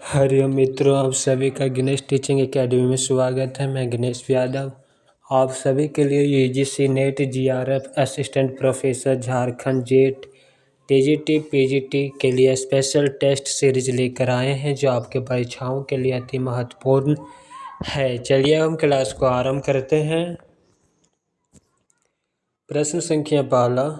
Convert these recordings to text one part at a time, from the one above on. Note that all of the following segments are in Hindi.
हरिओम मित्रों, आप सभी का गणेश टीचिंग एकेडमी में स्वागत है। मैं गणेश यादव आप सभी के लिए UGC net GRF assistant professor Jharkhand jet TGT PGT के लिए स्पेशल टेस्ट सीरीज लेकर आए हैं जो आपके परीक्षाओं के लिए अति महत्वपूर्ण है। चलिए हम क्लास को आरंभ करते हैं। प्रश्न संख्या पहला,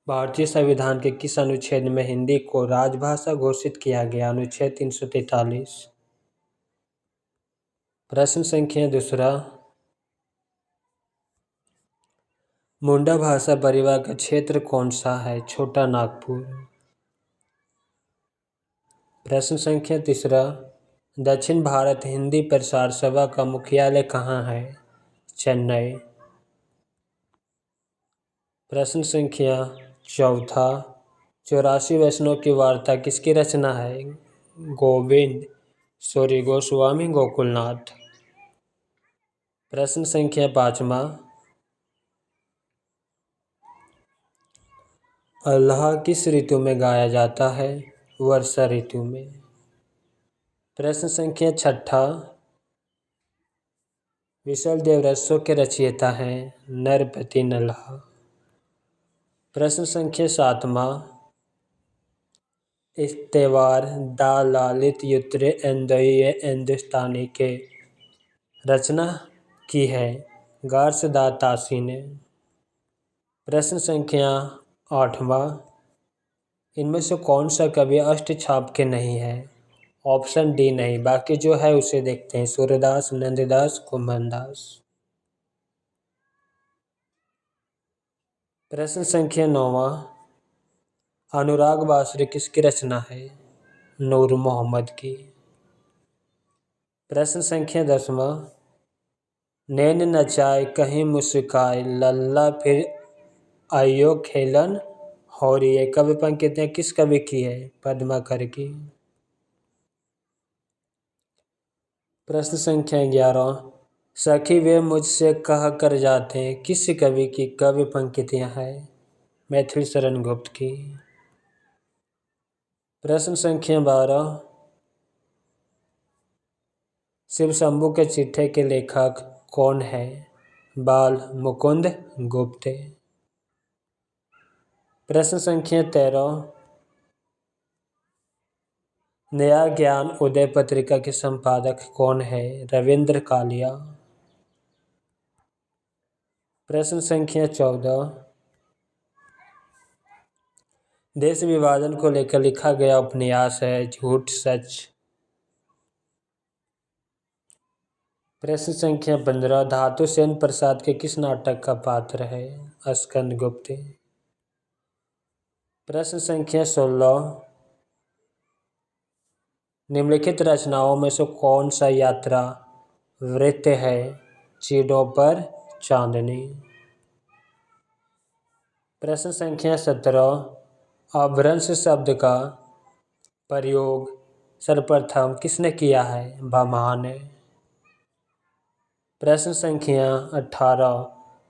भारतीय संविधान के किस अनुच्छेद में हिंदी को राजभाषा घोषित किया गया? अनुच्छेद 343। प्रश्न संख्या दूसरा, मुंडा भाषा परिवार का क्षेत्र कौन सा है? छोटा नागपुर। प्रश्न संख्या तीसरा, दक्षिण भारत हिंदी प्रसार सभा का मुख्यालय कहाँ है? चेन्नई। प्रश्न संख्या चौथा, 84 वैष्णव की वार्ता किसकी रचना है? गोविंद सूर्य गोस्वामी गोकुलनाथ। प्रश्न संख्या पाँचवा, अल्लाह किस ऋतु में गाया जाता है? वर्षा ऋतु में। प्रश्न संख्या छठा, विशाल देवरसों के रचयिता हैं नरपति नल्हा। प्रश्न संख्या सातवां, इस त्योहार दा ललित युत्रे एंदोये हिंदुस्तानी के रचना की है? गार्स दा तासी ने। प्रश्न संख्या आठवां, इनमें से कौन सा कवि अष्टछाप के नहीं है? ऑप्शन डी नहीं, बाकी जो है उसे देखते हैं। सूरदास, नंददास, कुंभनदास। प्रश्न संख्या नौवां, अनुराग बासुरी किसकी रचना है? नूर मोहम्मद की। प्रश्न संख्या 10वां, नैन नचाए कहीं मुस्काए लल्ला फिर आयो खेलन होरी, ये कवि पंक्तियां किस कवि की है? पद्माकर की। प्रश्न संख्या 11, सखी वे मुझसे कह कर जाते किस कवि की कवि पंक्तियां हैं? मैथिली शरण गुप्त की। प्रश्न संख्या 12, शिव शंभू के चिट्ठे के लेखक कौन है? बाल मुकुंद गुप्त। प्रश्न संख्या 13, नया ज्ञान उदय पत्रिका के संपादक कौन है? रविंद्र कालिया। प्रश्न संख्या 14, देश विभाजन को लेकर लिखा गया उपन्यास है झूठ सच। प्रश्न संख्या 15, धातु सेन प्रसाद के किस नाटक का पात्र है? स्कंद गुप्त। प्रश्न संख्या 16, निम्नलिखित रचनाओं में से कौन सा यात्रा वृत्त है? चीड़ों पर चांदनी। प्रश्न संख्या 17, अपभ्रंश शब्द का प्रयोग सर्वप्रथम किसने किया है? भामह ने। प्रश्न संख्या 18,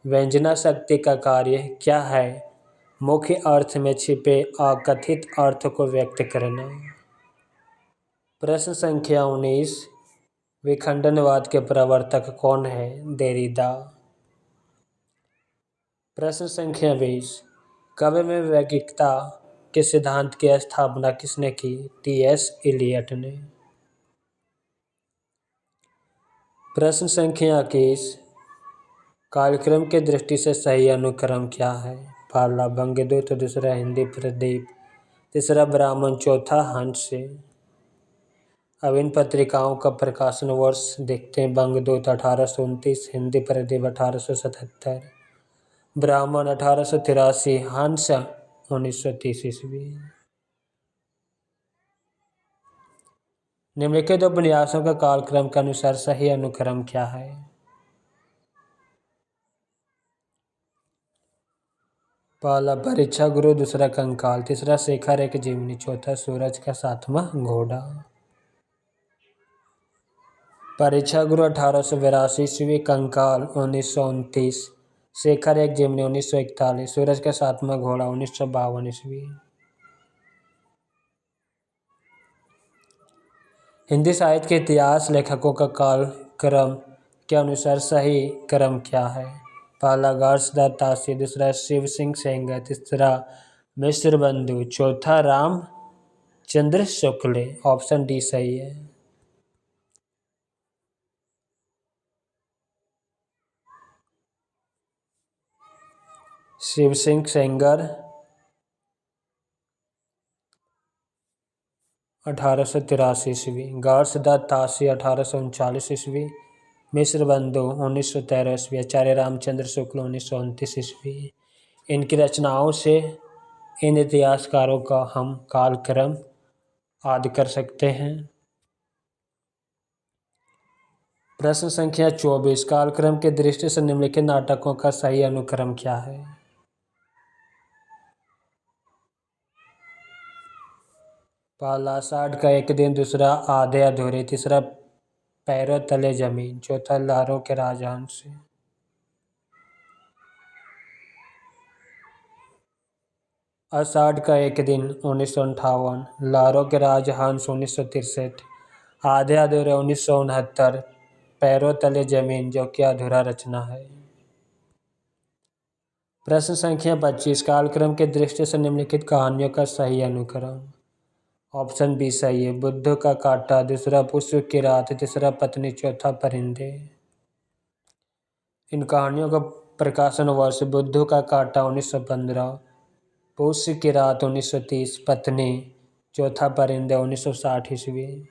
व्यंजना शक्ति का कार्य क्या है? मुख्य अर्थ में छिपे अकथित अर्थ को व्यक्त करना। प्रश्न संख्या 19, विखंडनवाद के प्रवर्तक कौन है? देरिदा। प्रश्न संख्या 20, काव्य में वैज्ञिकता के सिद्धांत की स्थापना किसने की? टी.एस. इलियट ने। प्रश्न संख्या 21, कार्यक्रम के दृष्टि से सही अनुक्रम क्या है? पहला बंगदूत, दूसरा हिंदी प्रदीप, तीसरा ब्राह्मण, चौथा हंस। अब इन पत्रिकाओं का प्रकाशन वर्ष देखते हैं। बंगदूत 1829, हिंदी प्रदीप 1877, ब्राह्मण 1883, हंस 1930 ईस्वी। निम्नलिखित उपन्यासों का कालक्रम के अनुसार सही अनुक्रम क्या है? पहला परीक्षा गुरु, दूसरा कंकाल, तीसरा शेखर एक जीवनी, चौथा सूरज का सातवां घोड़ा। परीक्षा गुरु 1882 ईस्वी, कंकाल 1929, शेखर एक जीवनी 1941, सूरज का सातवां घोड़ा 1952 ईस्वी। हिंदी साहित्य के इतिहास लेखकों का कालक्रम के अनुसार सही क्रम क्या है? पहला गार्सदास तासी, दूसरा शिव सिंह सेंगर, तीसरा मिश्र बंधु, चौथा रामचंद्र शुक्ल। ऑप्शन डी सही है। शिव सिंह सेंगर 1883 ईस्वी, गार्सदास तासी 1839 ईस्वी, मिश्र बंधु 1913 ईस्वी, आचार्य रामचंद्र शुक्ल 1929 ईस्वी। इनकी रचनाओं से इन इतिहासकारों का हम कालक्रम याद कर सकते हैं। प्रश्न संख्या 24, कालक्रम की दृष्टि से निम्नलिखित नाटकों का सही अनुक्रम क्या है? पहला आषाढ़ का एक दिन, दूसरा आधे अधूरे, तीसरा पैरों तले जमीन, चौथा लहरों के राजहंस। आषाढ़ का एक दिन 1958, लहरों के राजहंस 1963, आधे अधूरे 1969, पैरों तले जमीन जो कि अधूरा रचना है। प्रश्न संख्या 25, कालक्रम की दृष्टि से निम्नलिखित कहानियों का सही अनुक्रम। ऑप्शन बी सही है। बुद्ध का कांटा, दूसरा पुष्प की रात, तीसरा पत्नी, चौथा परिंदे। इन कहानियों का प्रकाशन वर्ष बुद्ध का कांटा 1915, पुष्प की रात 1930, पत्नी, चौथा परिंदे 1960 ईस्वी।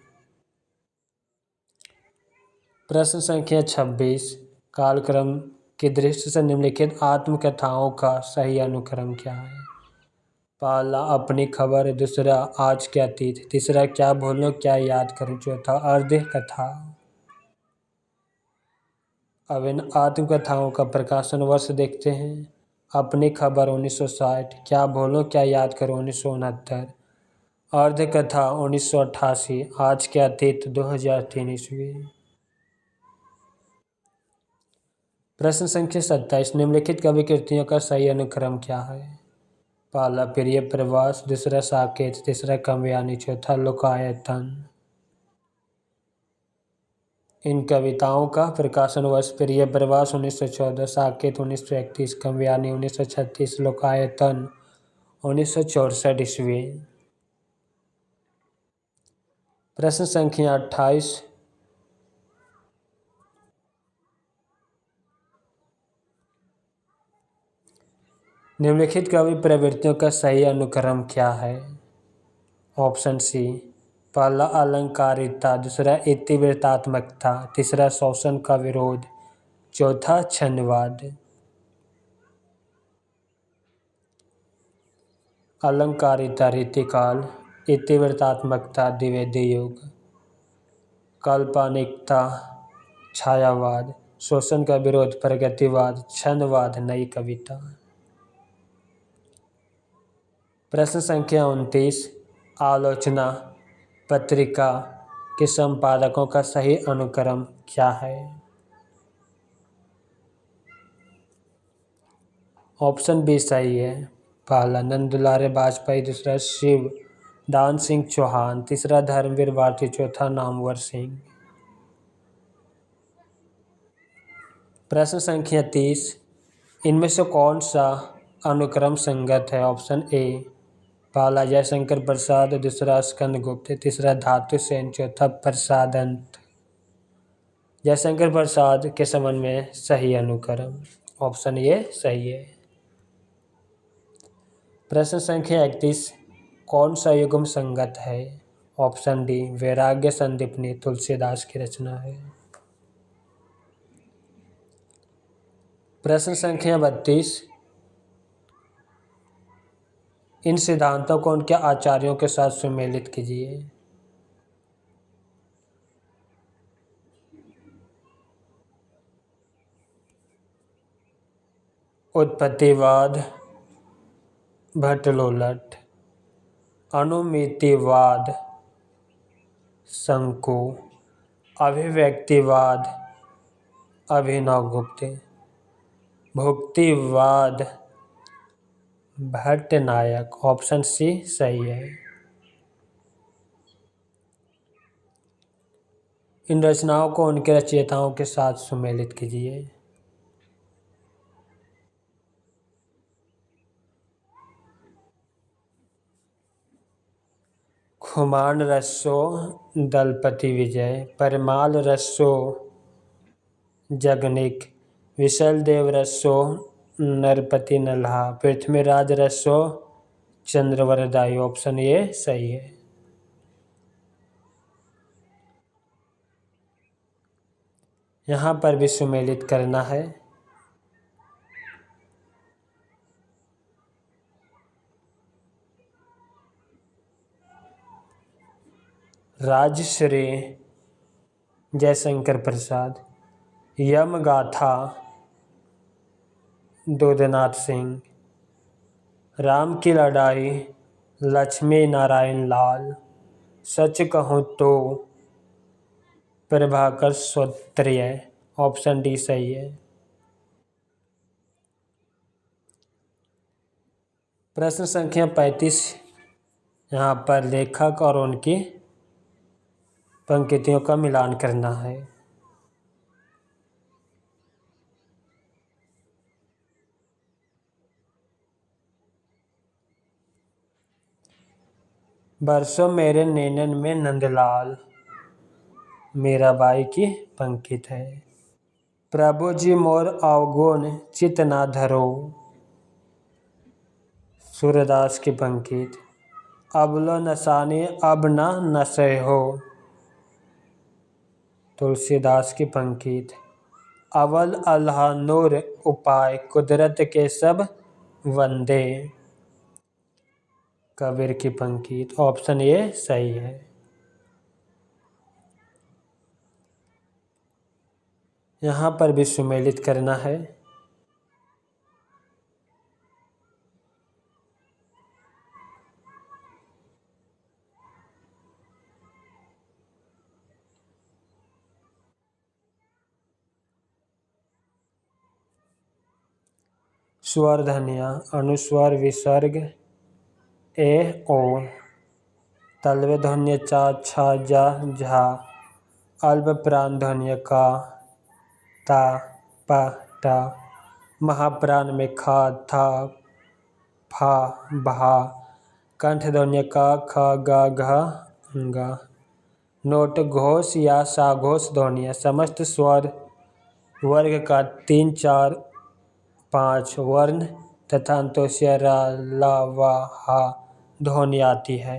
प्रश्न संख्या 26, कालक्रम की दृष्टि से निम्नलिखित आत्मकथाओं का सही अनुक्रम क्या है? पहला अपनी खबर, दूसरा आज के अतीत, तीसरा क्या भूलूं क्या याद करूं, चौथा अर्ध कथा। अब इन आत्मकथाओं का प्रकाशन वर्ष देखते हैं। अपनी खबर 1960, क्या भूलूं क्या याद करूं 1969, अर्ध कथा 1988, आज के अतीत 2003 ईस्वी। प्रश्न संख्या 27, निम्नलिखित कवि कृतियों का सही अनुक्रम क्या है? पहला प्रिय प्रवास, दूसरा साकेत, तीसरा कामयानी, चौथा लोकायतन। इन कविताओं का प्रकाशन वर्ष प्रिय प्रवास 1914, साकेत 1931, कामयानी 1936, लोकायतन 1964 ईस्वी। प्रश्न संख्या 28, निम्नलिखित कवि प्रवृत्तियों का सही अनुक्रम क्या है? ऑप्शन सी, पहला अलंकारिता, दूसरा इतिवृत्तात्मकता, तीसरा शोषण का विरोध, चौथा छंदवाद। अलंकारिता रीतिकाल, इतिवृत्तात्मकता द्विवेदी युग, काल्पनिकता छायावाद, शोषण का विरोध प्रगतिवाद, छंदवाद नई कविता। प्रश्न संख्या 29, आलोचना पत्रिका के संपादकों का सही अनुक्रम क्या है? ऑप्शन बी सही है। पहला नंदुलारे वाजपेयी, दूसरा शिव दान सिंह चौहान, तीसरा धर्मवीर भारती, चौथा नामवर सिंह। प्रश्न संख्या 30, इनमें से कौन सा अनुक्रम संगत है? ऑप्शन ए, पहला जयशंकर प्रसाद, दूसरा स्कंदगुप्त, तीसरा धातु सेन, चौथा प्रसादंत। जयशंकर प्रसाद के संबंध में सही अनुक्रम, ऑप्शन ए सही है। प्रश्न संख्या 31, कौन सा युग्म संगत है? ऑप्शन डी, वैराग्य संदीपनी तुलसीदास की रचना है। प्रश्न संख्या 32, इन सिद्धांतों को उनके आचार्यों के साथ सुमेलित कीजिए। उत्पत्तिवाद भट्टलोलट, अनुमितिवाद शंकु, अभिव्यक्तिवाद अभिनवगुप्त, भुक्तिवाद भट्टनायक। ऑप्शन सी सही है। इन रचनाओं को उनके रचयिताओं के साथ सुमेलित कीजिए। खुमान रसो दलपति विजय, परमाल रसो जगनिक, विशल देव रसो नरपति नल्हा, पृथ्वीराज रसो चंद्रवरदाई। ऑप्शन ये सही है। यहाँ पर भी सुमेलित करना है। राजश्री जयशंकर प्रसाद, यम गाथा दूधनाथ सिंह, राम की लड़ाई लक्ष्मी नारायण लाल, सच कहूँ तो प्रभाकर श्रोत्रिय। ऑप्शन डी सही है। प्रश्न संख्या 35, यहाँ पर लेखक और उनकी पंक्तियों का मिलान करना है। बरसों मेरे नैनन में नंदलाल, मीराबाई की पंक्ति है। प्रभु जी मोर अवगुण चित ना धरो, सूरदास की पंक्ति। अबलो नसाने अब न नशे हो, तुलसीदास की पंक्ति। अवल अल्लाह नूर उपाय कुदरत के सब वंदे, कबीर की पंक्ति। ऑप्शन ये सही है। यहाँ पर भी सुमेलित करना है। स्वर ध्वनिया अनुस्वर विसर्ग ए ओ, तलवे ध्वनि चा छा जा झा, अल्प प्राण ध्वनि का ता पा टा, महाप्राण में खा था फा भा, कंठ ध्वनि का ख गा घा गा। नोट घोष या साघोष ध्वनियाँ समस्त स्वर वर्ग का 3, 4, 5 वर्ण तथा अंतों से रा ला वा हा ध्वनि आती है।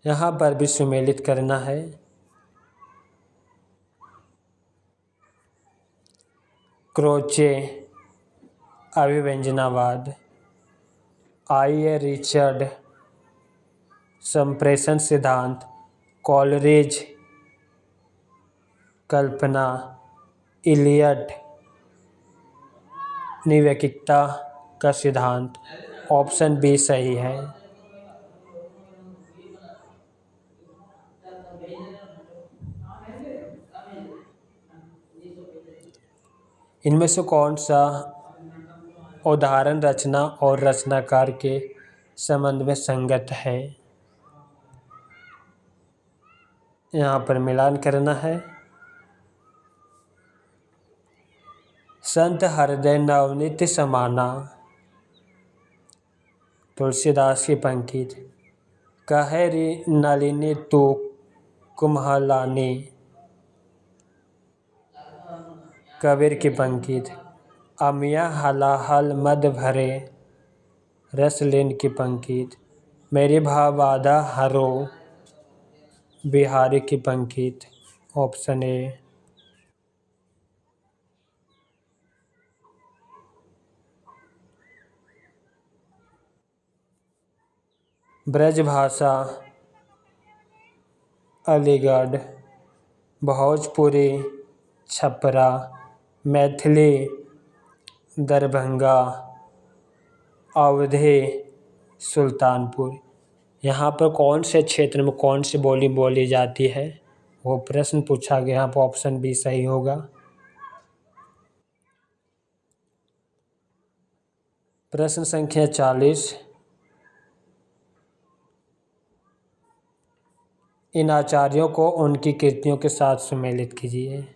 यहाँ पर भी सुमेलित करना है। क्रोचे अभिव्यंजनावाद, आइए रिचर्ड संप्रेषण सिद्धांत, कॉलरिज कल्पना, इलियट निवैकिकता का सिद्धांत। ऑप्शन बी सही है। इनमें से कौन सा उदाहरण रचना और रचनाकार के संबंध में संगत है? यहाँ पर मिलान करना है। संत हृदय नवनीत समाना, तुलसीदास की पंक्ति। कहे री नलिनी तू कुम्हलानी, कबीर की पंक्ति। अमिया हलाहल मद भरे, रसलीन की पंक्ति। मेरी भावादा हरो, बिहारी की पंक्ति। Option A. ब्रजभाषा अलीगढ़, भोजपुरी छपरा, मैथिली दरभंगा, अवधी सुल्तानपुर। यहाँ पर कौन से क्षेत्र में कौन सी बोली बोली जाती है वो प्रश्न पूछा गया। यहाँ पर ऑप्शन बी सही होगा। प्रश्न संख्या 40, इन आचार्यों को उनकी कृतियों के साथ सम्मिलित कीजिए।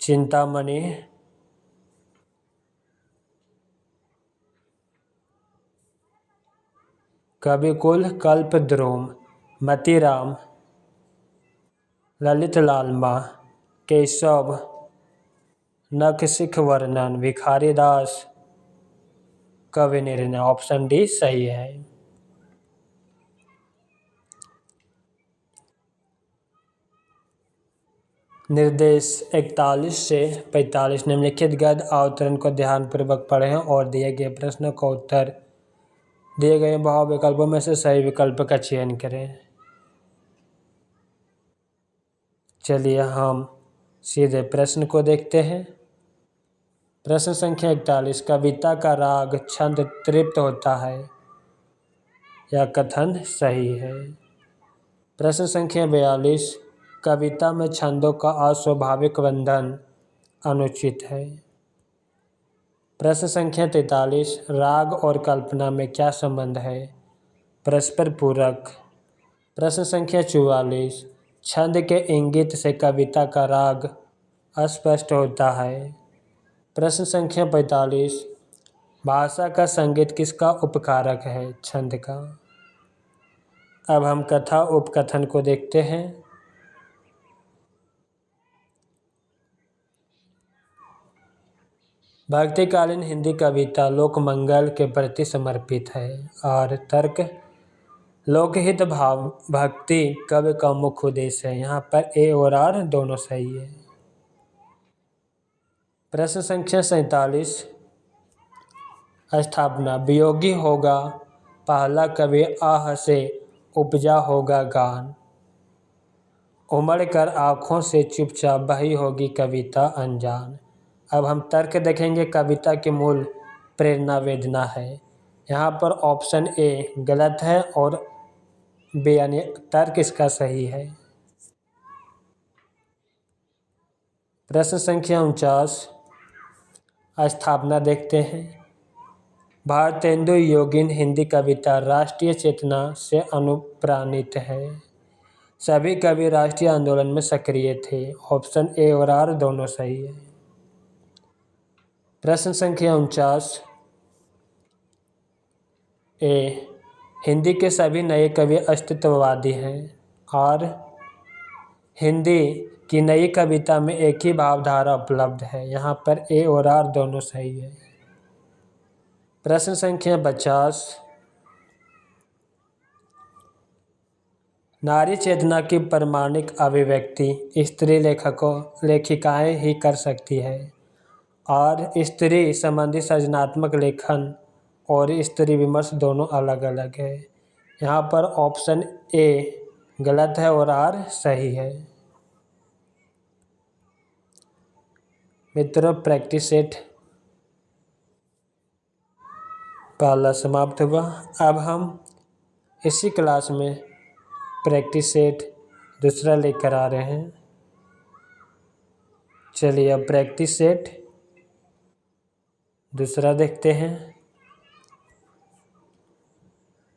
चिंतामणि, कविकुल, कल्पद्रुम, मतिराम, ललित लालमा, केशव, नखशिख वर्णन, भिखारी दास, कवि निर्णय। ऑप्शन डी सही है। निर्देश 41 से 45 निम्नलिखित गद्य अवतरण को ध्यानपूर्वक पढ़ें और दिए गए प्रश्न का उत्तर दिए गए भाव विकल्पों में से सही विकल्प का चयन करें। चलिए हम सीधे प्रश्न को देखते हैं। प्रश्न संख्या 41, कविता का राग छंद तृप्त होता है, यह कथन सही है। प्रश्न संख्या 42, कविता में छंदों का अस्वाभाविक बंधन अनुचित है। प्रश्न संख्या 43, राग और कल्पना में क्या संबंध है, परस्पर पूरक। प्रश्न संख्या 44, छंद के इंगित से कविता का राग अस्पष्ट होता है। प्रश्न संख्या 45, भाषा का संगीत किसका उपकारक है, छंद का। अब हम कथा उपकथन को देखते हैं। भक्तिकालीन हिंदी कविता लोकमंगल के प्रति समर्पित है और तर्क लोकहित भाव भक्ति कवि का मुख्य उद्देश्य है। यहाँ पर ए और आर दोनों सही है। प्रश्न संख्या 47, स्थापना वियोगी होगा पहला कवि आह से उपजा होगा गान, उमड़ कर आँखों से चुपचाप बही होगी कविता अनजान। अब हम तर्क देखेंगे। कविता की मूल प्रेरणा वेदना है। यहाँ पर ऑप्शन ए गलत है और बी यानी तर्क इसका सही है। प्रश्न संख्या 49, स्थापना देखते हैं। भारतेंदु योगिन हिंदी कविता राष्ट्रीय चेतना से अनुप्राणित है। सभी कवि राष्ट्रीय आंदोलन में सक्रिय थे। ऑप्शन ए और आर दोनों सही है। प्रश्न संख्या 49 ए, हिंदी के सभी नए कवि अस्तित्ववादी हैं और हिंदी की नई कविता में एक ही भावधारा उपलब्ध है। यहाँ पर ए और आर दोनों सही है। प्रश्न संख्या 50, नारी चेतना की प्रामाणिक अभिव्यक्ति स्त्री लेखिकाएं ही कर सकती है और स्त्री संबंधी सृजनात्मक लेखन और स्त्री विमर्श दोनों अलग अलग है। यहाँ पर ऑप्शन ए गलत है और आर सही है। मित्रों, प्रैक्टिस सेट पहला समाप्त हुआ। अब हम इसी क्लास में प्रैक्टिस सेट दूसरा लेकर आ रहे हैं। चलिए अब प्रैक्टिस सेट दूसरा देखते हैं।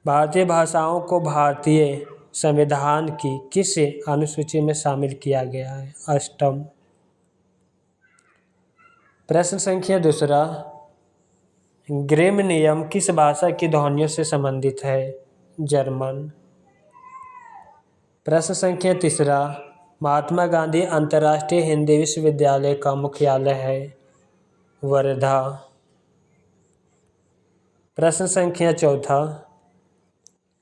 भारतीय भाषाओं को भारतीय संविधान की किस अनुसूची में शामिल किया गया है, अष्टम। प्रश्न संख्या दूसरा, ग्रीम नियम किस भाषा की ध्वनियों से संबंधित है, जर्मन। प्रश्न संख्या तीसरा, महात्मा गांधी अंतर्राष्ट्रीय हिंदी विश्वविद्यालय का मुख्यालय है, वर्धा। प्रश्न संख्या चौथा,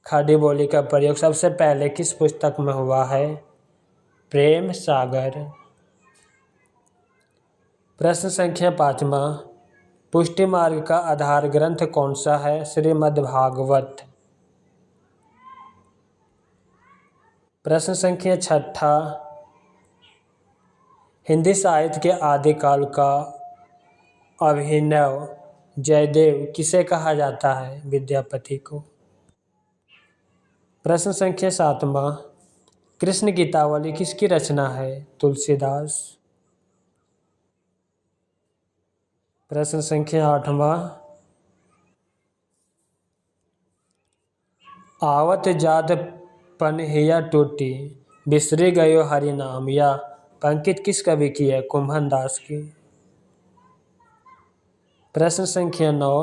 खड़ी बोली का प्रयोग सबसे पहले किस पुस्तक में हुआ है, प्रेम सागर। प्रश्न संख्या पाँचवा, पुष्टि मार्ग का आधार ग्रंथ कौन सा है, श्रीमद्भागवत। प्रश्न संख्या छठा, हिंदी साहित्य के आदिकाल का अभिनव जयदेव किसे कहा जाता है, विद्यापति को। प्रश्न संख्या सातवां, कृष्ण गीतावली किसकी रचना है, तुलसीदास। प्रश्न संख्या आठवां, आवत जात पनहिया टूटी, बिसरी गयो हरि नाम। या पंक्ति किस कवि की है? कुम्भन दास की। प्रश्न संख्या 9,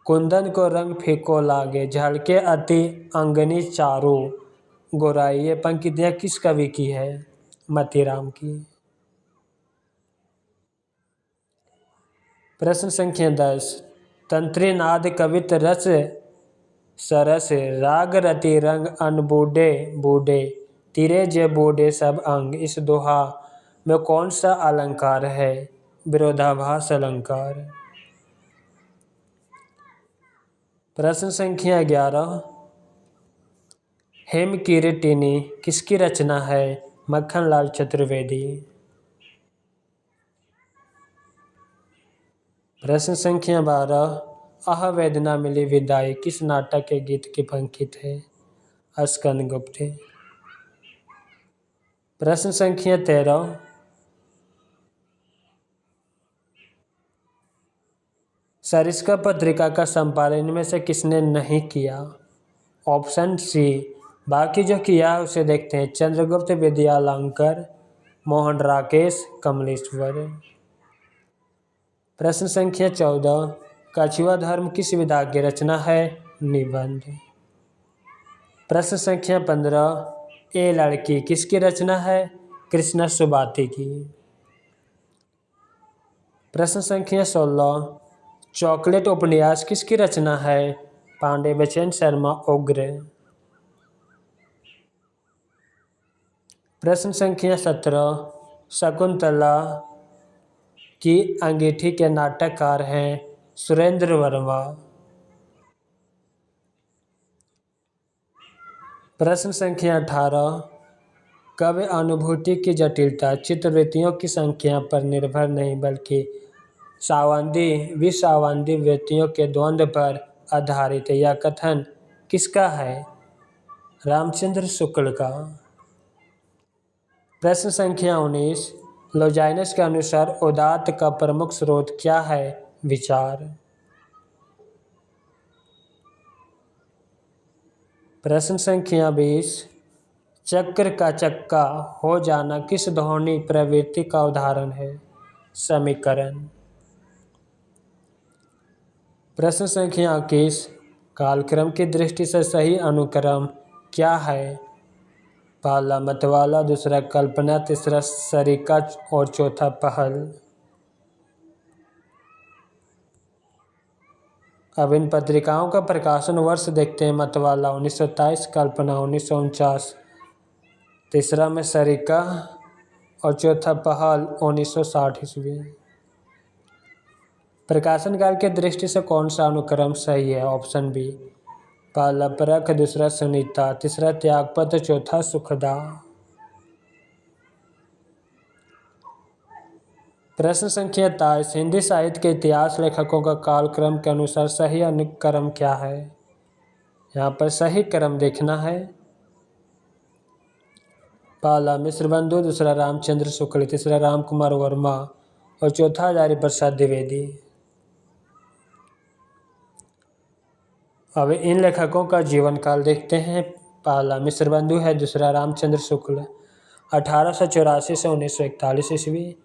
कुंदन को रंग फीको लागे, झलके अति अंगनी चारू गोराई। ये पंक्तियाँ किस कवि की है? मतीराम की। प्रश्न संख्या 10, तंत्री नाद कवित रस सरस, राग रति रंग अन बूढ़े बूढ़े, तिरे जे बूढ़े सब अंग। इस दोहा में कौन सा अलंकार है? विरोधाभास अलंकार। प्रश्न संख्या 11, हेम कीर्तिनी किसकी रचना है? मक्खनलाल चतुर्वेदी। प्रश्न संख्या 12, आह वेदना मिली विदाई किस नाटक के गीत की पंक्ति है? स्कंदगुप्त। प्रश्न संख्या 13, सरिस्का पत्रिका का संपादन इनमें से किसने नहीं किया? Option C. बाकी जो किया उसे देखते हैं। चंद्रगुप्त विद्यालंकर, मोहन राकेश, कमलेश्वर। प्रश्न संख्या 14, कछुआ धर्म किस विधा की रचना है? निबंध। प्रश्न संख्या 15, ए लड़की किसकी रचना है? कृष्ण सुबाती की। प्रश्न संख्या 16, चॉकलेट उपन्यास किसकी रचना है? पांडे बचन शर्मा, उग्र। प्रश्न संख्या 17, शकुंतला की अंगीठी के नाटककार हैं सुरेंद्र वर्मा। प्रश्न संख्या 18, काव्य अनुभूति की जटिलता चित्रवृत्तियों की संख्या पर निर्भर नहीं बल्कि विसंवादी वृत्तियों के द्वंद्व पर आधारित है। यह कथन किसका है? रामचंद्र शुक्ल का। प्रश्न संख्या 19, लोजाइनस के अनुसार उदात्त का प्रमुख स्रोत क्या है? विचार। प्रश्न संख्या 20, चक्र का चक्का हो जाना किस ध्वनि प्रवृत्ति का उदाहरण है? समीकरण। प्रश्न संख्या 21, कालक्रम की दृष्टि से सही अनुक्रम क्या है? पहला मतवाला, दूसरा कल्पना, तीसरा सरिका और चौथा पहल। अब इन पत्रिकाओं का प्रकाशन वर्ष देखते हैं। मतवाला 1927, कल्पना 1949, तीसरा में सरिका और चौथा पहल 1960 ईस्वी। प्रकाशन काल की दृष्टि से कौन सा अनुक्रम सही है? Option B. पहला परख, दूसरा सुनीता, तीसरा त्यागपत्र, चौथा सुखदा। प्रश्न संख्या 23, हिंदी साहित्य के इतिहास लेखकों का कालक्रम के अनुसार सही अनुक्रम क्या है? यहाँ पर सही क्रम देखना है। पहला मिश्रबंधु, दूसरा रामचंद्र शुक्ल, तीसरा रामकुमार वर्मा और चौथा हजारी प्रसाद द्विवेदी। अब इन लेखकों का जीवन काल देखते हैं। पहला मिश्रबंधु है, दूसरा रामचंद्र शुक्ल 1884 से 1941 ईस्वी,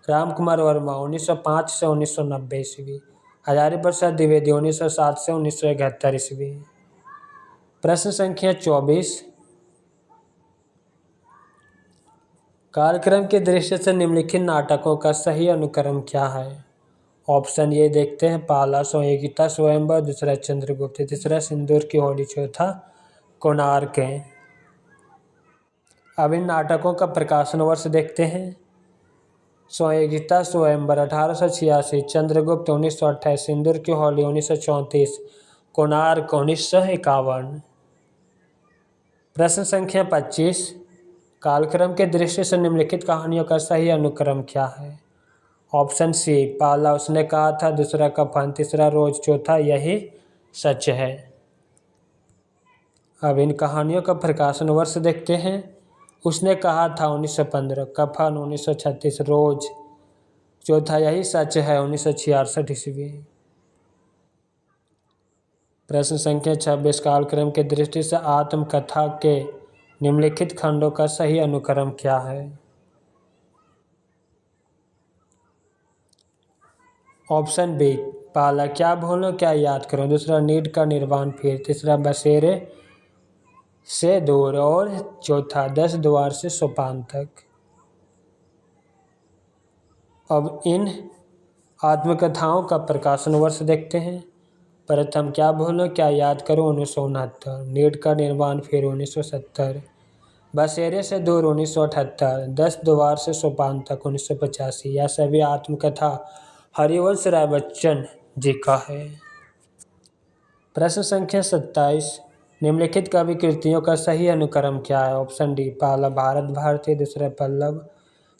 रामकुमार वर्मा 1905 से 1990 ईस्वी, हजारी प्रसाद द्विवेदी 1907 से 1971 ईस्वी। प्रश्न संख्या 24, कालक्रम की दृष्टि से निम्नलिखित नाटकों का सही अनुक्रम क्या है? ऑप्शन ये देखते हैं। पहला संयोगिता स्वयंवर, दूसरा चंद्रगुप्त, तीसरा सिंदूर की होली, चौथा कोणार्क। अब इन नाटकों का प्रकाशन वर्ष देखते हैं। संयोगिता स्वयंवर 1886, चंद्रगुप्त 1928, सिंदूर की होली 1934, कोणार्क 1951। प्रश्न संख्या 25, कालक्रम के दृष्टि से निम्नलिखित कहानियों का सही अनुक्रम क्या है? Option C. पहला उसने कहा था, दूसरा कफन, तीसरा रोज, चौथा यही सच है। अब इन कहानियों का प्रकाशन वर्ष देखते हैं। उसने कहा था 1915, कफन 1936, रोज, चौथा यही सच है 1966 ईस्वी। प्रश्न संख्या 26 कालक्रम की दृष्टि से आत्मकथा के निम्नलिखित खंडों का सही अनुक्रम क्या है? ऑप्शन बी, पहला क्या भूलो क्या याद करो, दूसरा नीड का निर्वाण फिर, तीसरा बसेरे से दूर और चौथा 10 द्वार से सोपान तक। अब इन आत्मकथाओं का प्रकाशन वर्ष देखते हैं। प्रथम क्या भूलो क्या याद करो 1969, नीड का निर्माण फिर 1970, बसेरे से दूर 1978, 10 द्वार से सोपान तक 1985। यह सभी आत्मकथा हरिवंश राय बच्चन जी का है। प्रश्न संख्या 27 निम्नलिखित कवि कृतियों का सही अनुक्रम क्या है? ऑप्शन डी, पहला भारत भारती, दूसरा पल्लव,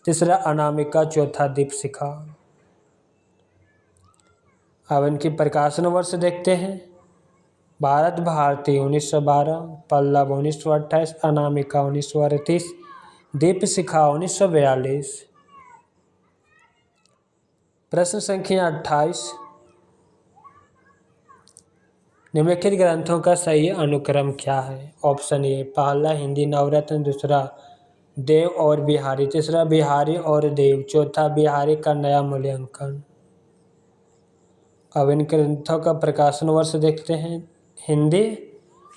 तीसरा अनामिका, चौथा दीपशिखा। अब इनकी प्रकाशन वर्ष देखते हैं। भारत भारती 1912, पल्लव 1928, अनामिका 1938, दीपशिखा 1942। प्रश्न संख्या 28 निम्नलिखित ग्रंथों का सही अनुक्रम क्या है? ऑप्शन ए, पहला हिंदी नवरत्न, दूसरा देव और बिहारी, तीसरा बिहारी और देव, चौथा बिहारी का नया मूल्यांकन। अब इन ग्रंथों का प्रकाशन वर्ष देखते हैं। हिंदी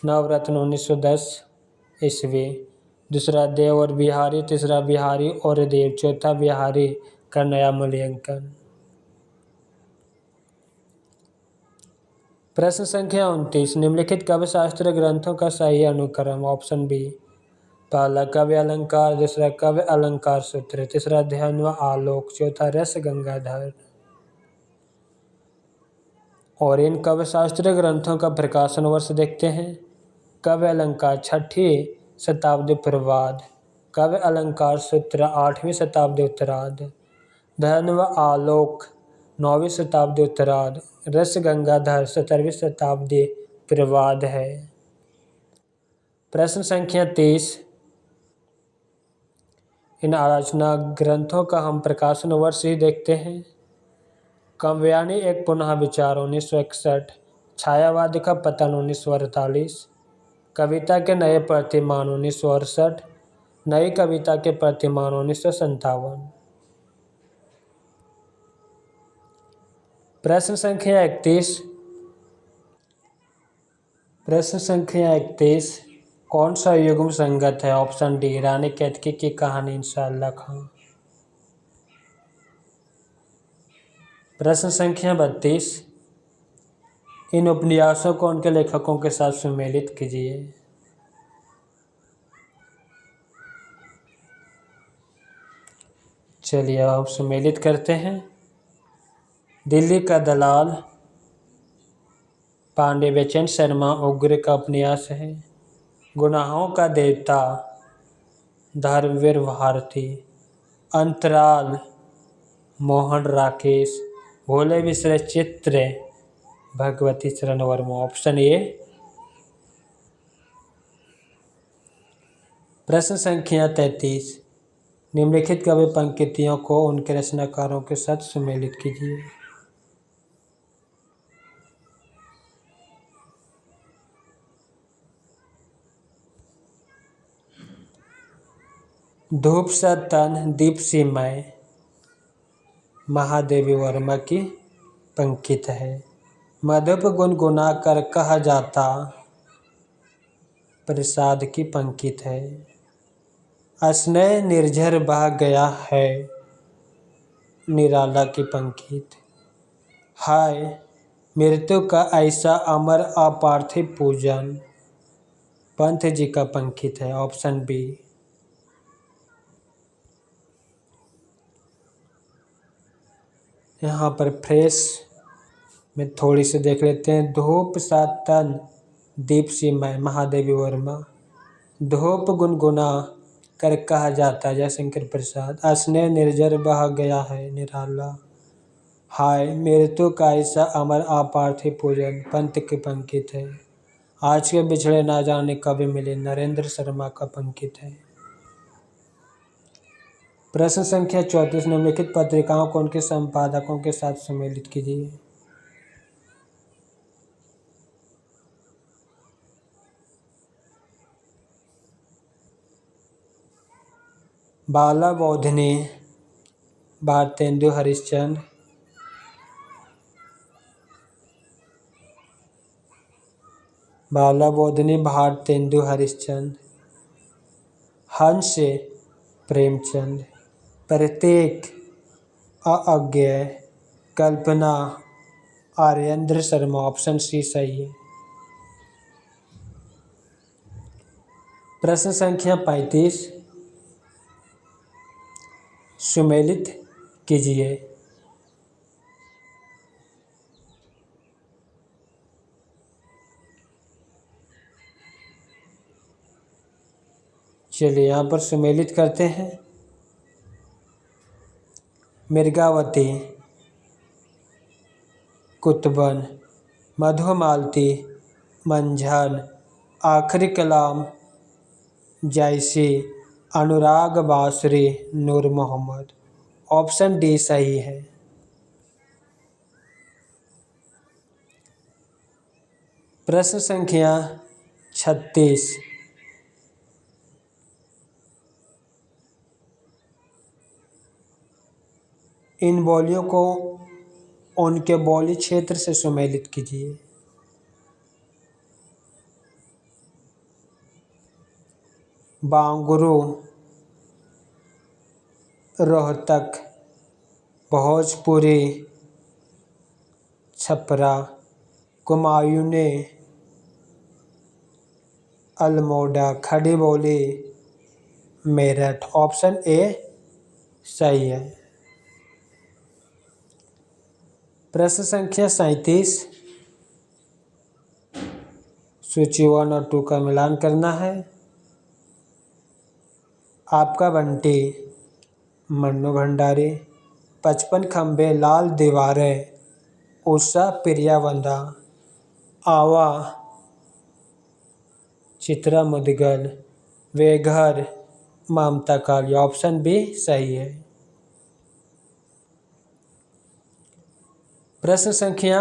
नवरत्न 1910 ईस्वी, दूसरा देव और बिहारी, तीसरा बिहारी और देव, चौथा बिहारी का नया मूल्यांकन। प्रश्न संख्या 29 निम्नलिखित काव्य शास्त्र ग्रंथों का सही अनुक्रम। ऑप्शन बी, पहला काव्य अलंकार, दूसरा काव्य अलंकार सूत्र, तीसरा ध्यान व आलोक, चौथा रस गंगाधर। और इन काव्य शास्त्र ग्रंथों का प्रकाशन वर्ष देखते हैं। काव्य अलंकार 6वीं शताब्दी पूर्वार्ध, काव्य अलंकार सूत्र 8वीं शताब्दी उत्तरार्ध, ध्यान व आलोक 9वीं शताब्दी उत्तरार्ध, रस गंगाधर 17वीं शताब्दी पूर्वार्ध है। प्रश्न संख्या 30 इन आलोचना ग्रंथों का हम प्रकाशन वर्ष ही देखते हैं। काव्यानी एक पुनः विचार 1961, छायावाद का पतन 1948, कविता के नए प्रतिमान 1968, नई कविता के प्रतिमान 1957। प्रश्न संख्या 31 कौन सा युग्म संगत है? ऑप्शन डी, रानी केतकी की कहानी इंशाअल्लाह खां। प्रश्न संख्या 32 इन उपन्यासों को उनके लेखकों के साथ सुमेलित कीजिए। चलिए अब सुमेलित करते हैं। दिल्ली का दलाल पांडे बेचैन शर्मा उग्र का उपन्यास है। गुनाहों का देवता धर्मवीर भारती, अंतराल मोहन राकेश, भोले विश्व चित्र भगवती चरण वर्मा। Option A. प्रश्न संख्या 33 निम्नलिखित कवि पंक्तियों को उनके रचनाकारों के साथ सुमेलित कीजिए। धूप सा तन दीप सी मैं महादेवी वर्मा की पंक्ति है। मधुप गुनगुना कर कहा जाता प्रसाद की पंक्ति है। स्नेह निर्झर बह गया है निराला की पंक्ति। हाय मृत्यु का ऐसा अमर अपार्थिव पूजन पंत जी का पंक्ति है। Option B. यहाँ पर फ्रेश में थोड़ी सी देख लेते हैं। धूप सा तन दीप सी मैं महादेवी वर्मा, धूप गुनगुना कर कहा जाता जयशंकर प्रसाद, स्नेह निर्जर बह गया है निराला, हाय मृत्यु का ऐसा अमर अपार्थिव पूजन पंत की पंक्ति है। आज के बिछड़े ना जाने कभी मिले नरेंद्र शर्मा का पंक्ति है। प्रश्न संख्या 34 निम्नलिखित पत्रिकाओं को उनके संपादकों के साथ सम्मिलित कीजिए। बाला बोधनी भारतेंदु हरिश्चंद्र, बाला बोधनी भारतेंदु हरिश्चंद्र, हंस प्रेमचंद, प्रत्येक अज्ञेय, कल्पना आर्येंद्र शर्मा। ऑप्शन सी सही है। प्रश्न संख्या 35 सुमेलित कीजिए। चलिए यहाँ पर सुमेलित करते हैं। मृगावती, कुतुबन, मधुमालती, मंझन, आखिरी कलाम, जायसी, अनुराग बासरी, नूर मोहम्मद। ऑप्शन डी सही है। प्रश्न संख्या 36 इन बोलियों को उनके बोली क्षेत्र से सुमेलित कीजिए। बांगुरु, रोहतक, भोजपुरी, छपरा, कुमायूनी, अल्मोड़ा, खड़ी बोली, मेरठ। ऑप्शन ए सही है। प्रश्न संख्या 37 सूची 1 और 2 का मिलान करना है। आपका बंटी, मन्नू भंडारी, 55 खंबे, लाल दीवारें, उषा प्रियावंदा, आवा, चित्रा मुदगल, वे घर, ममता काली। ऑप्शन बी सही है। प्रश्न संख्या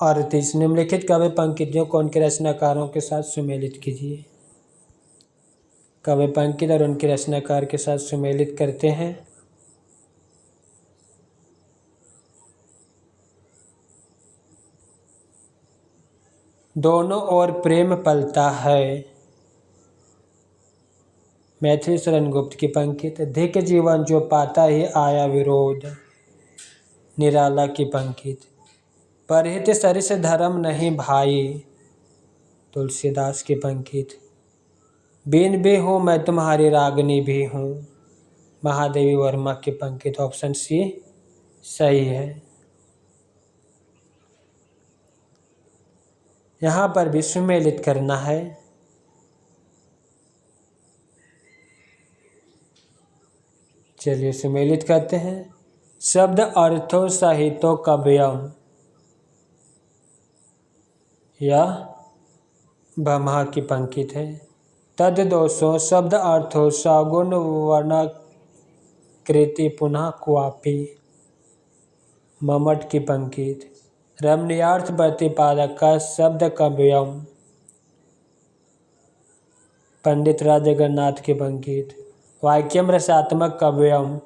38 निम्नलिखित काव्य पंक्तियों को उनके रचनाकारों के साथ सुमेलित कीजिए। काव्य पंक्ति और उनके रचनाकार के साथ सुमेलित करते हैं। दोनों ओर प्रेम पलता है, मैथिली शरण गुप्त की पंक्ति। धिक जीवन जो पाता ही आया विरोध, निराला की पंक्ति। परहित सरिस धर्म नहीं भाई, तुलसीदास की पंक्ति। बीन भी हूँ मैं तुम्हारी रागनी भी हूँ, महादेवी वर्मा की पंक्ति। ऑप्शन सी सही है। यहाँ पर भी सुमेलित करना है। चलिए सुमेलित करते हैं। शब्द अर्थो साहित्यो काव्यम, यह ब्रह्मा की पंक्ति है। तद दोषो शब्द अर्थो सगुण वर्णाकृति पुनः क्वापि, मम्मट की पंक्ति। रमणीयार्थ प्रतिपादक का शब्द काव्यम, पंडित राज जगन्नाथ की पंक्ति। वाक्यम रसात्मक काव्यम,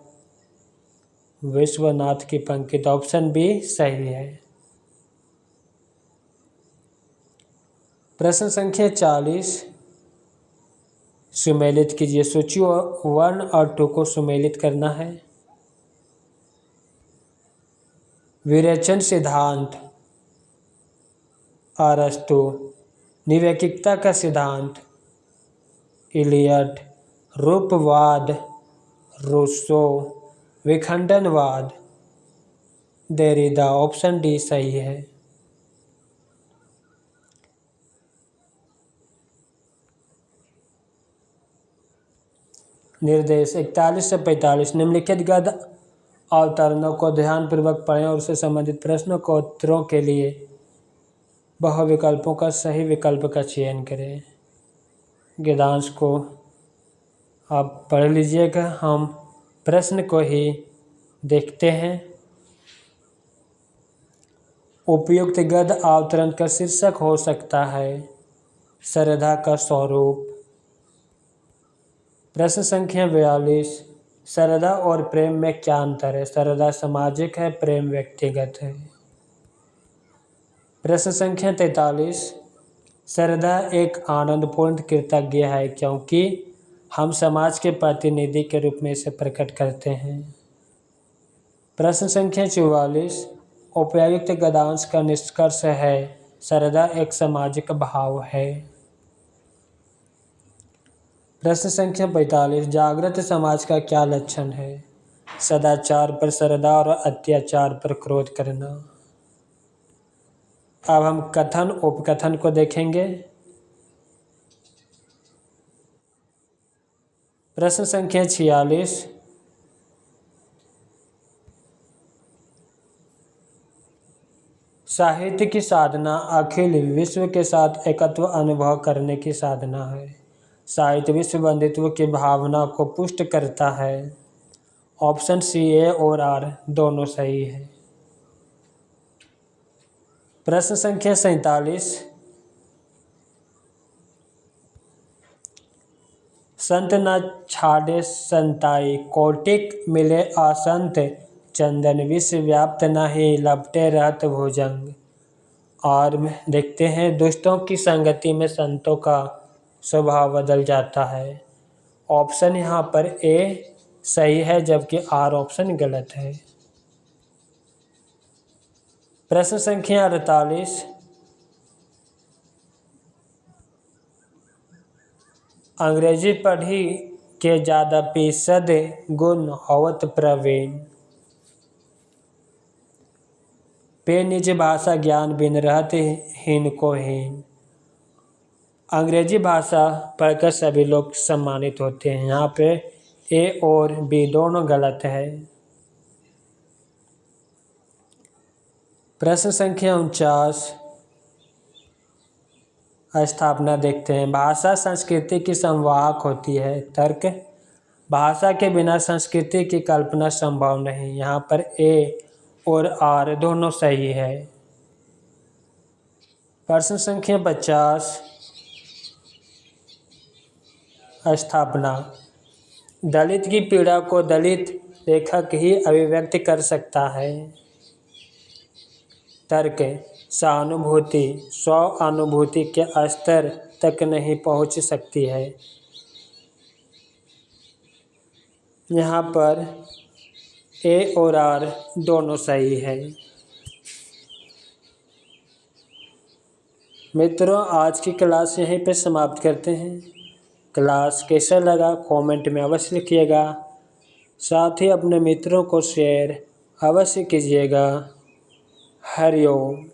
विश्वनाथ की पंक्ति। ऑप्शन बी सही है। प्रश्न संख्या 40 सुमेलित कीजिए। सूची 1 और 2 को सुमेलित करना है। विरेचन सिद्धांत, अरस्तु। निवैकिकता का सिद्धांत, इलियट। रूपवाद, रूसो। विखंडनवाद, देरिदा। ऑप्शन डी सही है। निर्देश 41 से 45 निम्नलिखित गद्य अवतरणों को ध्यानपूर्वक पढ़ें और उससे संबंधित प्रश्नों को उत्तरों के लिए बहुविकल्पों का सही विकल्प का चयन करें। गद्यांश को आप पढ़ लीजिएगा, हम प्रश्न को ही देखते हैं। उपयुक्त गद्य अवतरण का शीर्षक हो सकता है श्रद्धा का स्वरूप। प्रश्न संख्या 42 श्रद्धा और प्रेम में क्या अंतर है? श्रद्धा सामाजिक है, प्रेम व्यक्तिगत है। प्रश्न संख्या 43। श्रद्धा एक आनंदपूर्ण कृतज्ञ है क्योंकि हम समाज के प्रतिनिधि के रूप में इसे प्रकट करते हैं। प्रश्न संख्या 44। उपयुक्त गद्यांश का निष्कर्ष है श्रद्धा एक सामाजिक भाव है। प्रश्न संख्या 45। जागृत समाज का क्या लक्षण है? सदाचार पर श्रद्धा और अत्याचार पर क्रोध करना। अब हम कथन उपकथन को देखेंगे। प्रश्न संख्या 46। साहित्य की साधना अखिल विश्व के साथ एकत्व अनुभव करने की साधना है। साहित्य विश्व बंधुत्व की भावना को पुष्ट करता है। ऑप्शन सी ए और आर दोनों सही है। प्रश्न संख्या 47। संत न छाड़े संताई कोटिक मिले आसंत चंदन विश्व व्याप्त नहीं लपटे रहत भुजंग। और देखते हैं दुष्टों की संगति में संतों का स्वभाव बदल जाता है। ऑप्शन यहाँ पर ए सही है जबकि आर ऑप्शन गलत है। प्रश्न संख्या 48। अंग्रेजी पढ़ी के ज्यादा फीसद गुण होवत प्रवीण। पे निज भाषा ज्ञान बिन रहते हीन को हीन। अंग्रेजी भाषा पढ़कर सभी लोग सम्मानित होते हैं। यहाँ पे ए और बी दोनों गलत है। प्रश्न संख्या 49। स्थापना देखते हैं। भाषा संस्कृति की संवाहक होती है। तर्क भाषा के बिना संस्कृति की कल्पना संभव नहीं। यहाँ पर ए और आर दोनों सही है। प्रश्न संख्या 50। स्थापना दलित की पीड़ा को दलित लेखक ही अभिव्यक्त कर सकता है। तर्क सहानुभूति स्व अनुभूति के स्तर तक नहीं पहुंच सकती है। यहाँ पर ए और आर दोनों सही है। मित्रों आज की क्लास यहीं पे समाप्त करते हैं। क्लास कैसा लगा कमेंट में अवश्य लिखिएगा। साथ ही अपने मित्रों को शेयर अवश्य कीजिएगा। हरिओम।